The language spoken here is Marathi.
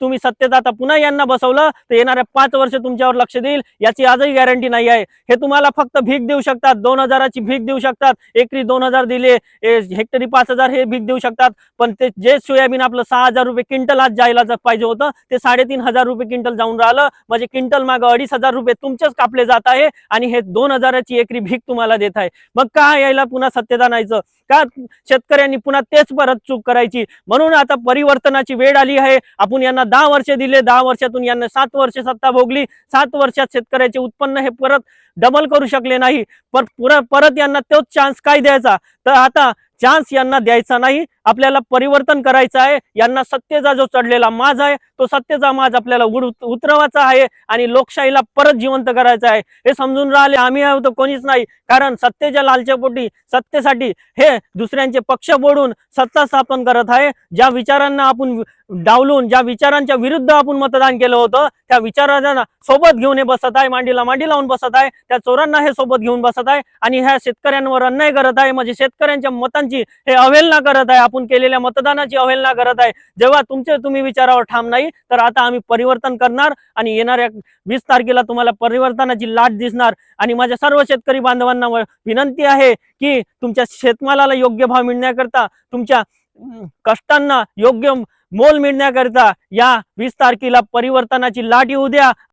तुम्ही सत्तेत आता पुन्हा यांना बसवलं तर येणाऱ्या 5 वर्ष तुमच्यावर लक्ष देईल याची आजही गॅरंटी नाही आहे। हे तुम्हाला फक्त भीक देऊ शकतात, 2,000ची भीक देऊ शकतात, एकरी 2,000 दिले, हेक्टरी 5,000 हे भीक देऊ शकतात। पण ते जे सोयाबीन आपलं 6,000 रुपये क्विंटल आज जायला पाहिजे होतं ते 3,500 रुपये क्विंटल जाऊन राहिलं, म्हणजे क्विंटल मागं 2,500 रुपये तुमचेच कापले जात आहे आणि हे 2,000ची एकरी भीक तुम्हाला देत आहे। मग का यायला पुन्हा सत्तेत आणायचं? का शेतकऱ्यांनी पुन्हा तेच परत चूक करायची? म्हणून आता परिवर्तनाची वेळ आली आहे। आपण यांना 10 वर्ष दिले, 10 वर्षातून यांना 7 वर्ष सत्ता भोगली, 7 वर्षात शेतकऱ्याचे उत्पन्न हे परत डबल करू शकले नाही। परत यांना तोच चान्स काय द्यायचा? तर आता चान्स यांना द्यायचा नाही, आपल्याला परिवर्तन करायचं आहे। यांना सत्तेचा जो चढलेला माज आहे तो सत्तेचा माज आपल्याला उतरवायचा आहे आणि लोकशाहीला परत जिवंत करायचं आहे। हे समजून राहिले आम्ही आहोत तर कोणीच नाही, कारण सत्तेच्या लालच्यापोटी सत्तेसाठी हे दुसऱ्यांचे पक्ष बोडून सत्ता स्थापन करत आहे। ज्या विचारांना आपण डावलून, ज्या विचारांच्या विरुद्ध आपण मतदान केलं होतं त्या विचारांना सोबत घेऊन हे बसत आहे, मांडीला मांडी लावून बसत आहे, त्या चोरांना हे सोबत घेऊन बसत आहे आणि ह्या शेतकऱ्यांवर अन्याय करत आहे, म्हणजे शेतकऱ्यांच्या मतांची हे अवहेलना करत आहे, आपण केलेल्या मतदानाची अवहेलना करत आहे। जेव्हा तुम्ही विचारावर ठाम नाही तर आता आम्ही परिवर्तन करणार आणि येणाऱ्या 20 तारखेला तुम्हाला परिवर्तनाची लाट दिसणार। आणि माझ्या सर्व शेतकरी बांधवांना विनंती आहे की तुमच्या शेतमालाला योग्य भाव मिळण्याकरता, तुमच्या कष्टांना योग्य मोल मिळण्याकरता या 20 तारखेला परिवर्तनाची लाट येऊ द्या।